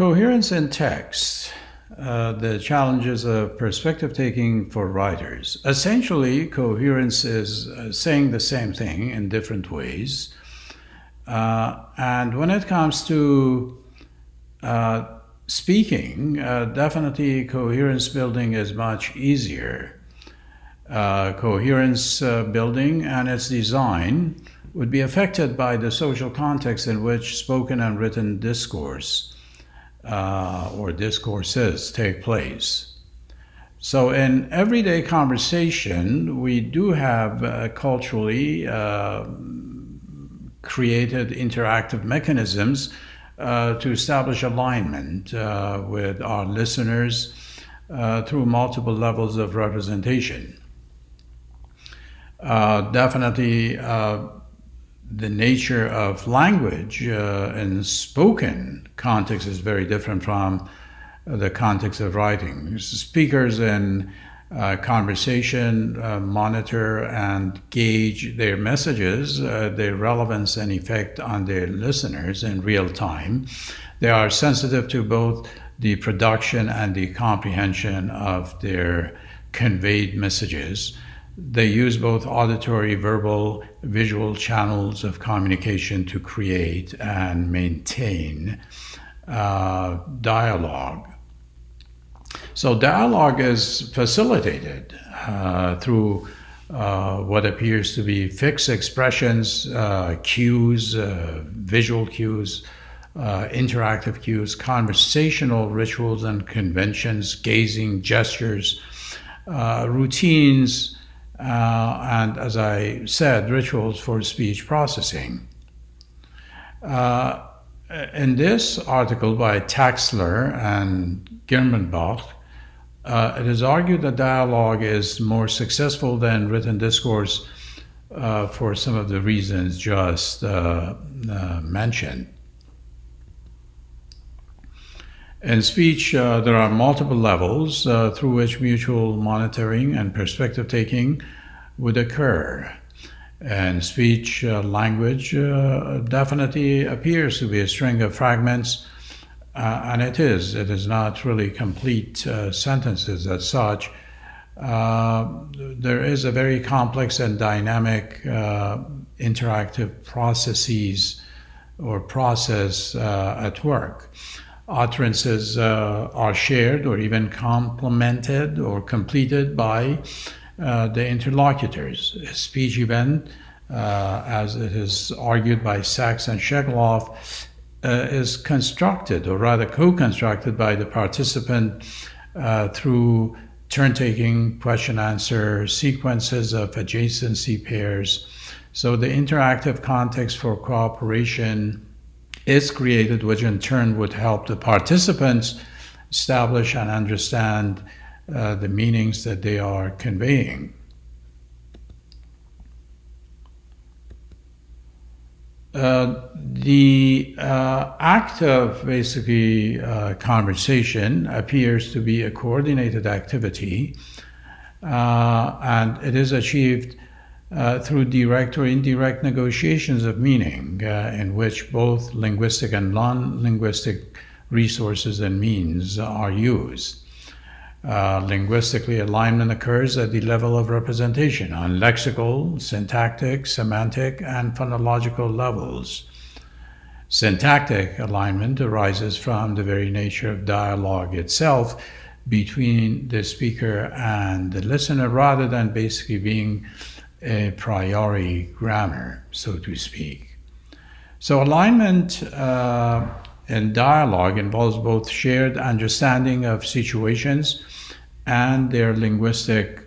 Coherence in text, the challenges of perspective taking for writers. Essentially, coherence is saying the same thing in different ways. And when it comes to speaking, definitely coherence building is much easier. Coherence building and its design would be affected by the social context in which spoken and written discourse or discourses take place. So in everyday conversation, we do have culturally created interactive mechanisms to establish alignment with our listeners through multiple levels of representation. Definitely the nature of language in spoken context is very different from the context of writing. Speakers in conversation monitor and gauge their messages, their relevance and effect on their listeners in real time. They are sensitive to both the production and the comprehension of their conveyed messages. They use both auditory, verbal, visual channels of communication to create and maintain dialogue. So dialogue is facilitated through what appears to be fixed expressions, cues, visual cues, interactive cues, conversational rituals and conventions, gazing, gestures, routines, and as I said, rituals for speech processing. In this article by Taxler and Girmenbach, it is argued that dialogue is more successful than written discourse for some of the reasons just mentioned. In speech, there are multiple levels through which mutual monitoring and perspective taking would occur. And speech language definitely appears to be a string of fragments, and it is. It is not really complete sentences as such. There is a very complex and dynamic interactive processes or process at work. Utterances are shared or even complemented or completed by the interlocutors. A speech event, as it is argued by Sachs and Shekloff, is constructed or rather co-constructed by the participant through turn-taking, question-answer sequences of adjacency pairs. So the interactive context for cooperation is created, which in turn would help the participants establish and understand the meanings that they are conveying. The act of basically conversation appears to be a coordinated activity, and it is achieved through direct or indirect negotiations of meaning in which both linguistic and non-linguistic resources and means are used. Linguistically, alignment occurs at the level of representation on lexical, syntactic, semantic, and phonological levels. Syntactic alignment arises from the very nature of dialogue itself between the speaker and the listener, rather than basically being a priori grammar, so to speak. So alignment in dialogue involves both shared understanding of situations and their linguistic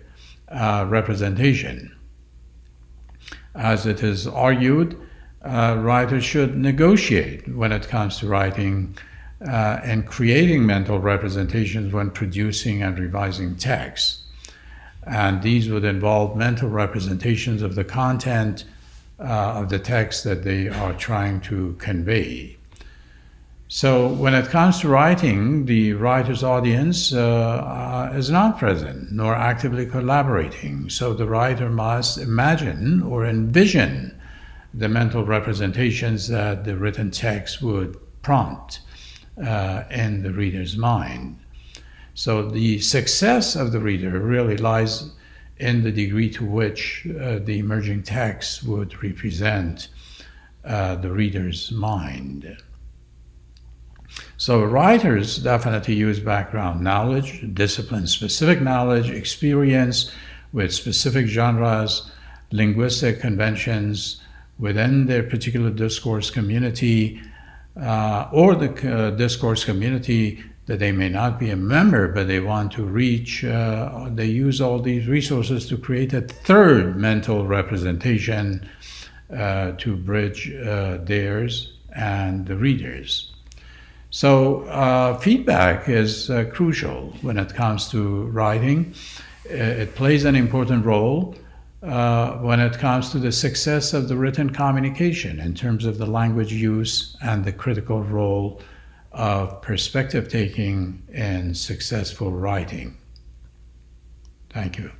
representation. As it is argued, writers should negotiate when it comes to writing and creating mental representations when producing and revising text. And these would involve mental representations of the content of the text that they are trying to convey. So when it comes to writing, the writer's audience is not present nor actively collaborating. So the writer must imagine or envision the mental representations that the written text would prompt. in the reader's mind. So the success of the reader really lies in the degree to which the emerging text would represent the reader's mind. So writers definitely use background knowledge, discipline-specific knowledge, experience with specific genres, linguistic conventions within their particular discourse community, or the discourse community that they may not be a member, but they want to reach. They use all these resources to create a third mental representation to bridge theirs and the readers. So feedback is crucial when it comes to writing. It plays an important role when it comes to the success of the written communication in terms of the language use and the critical role of perspective taking in successful writing. Thank you.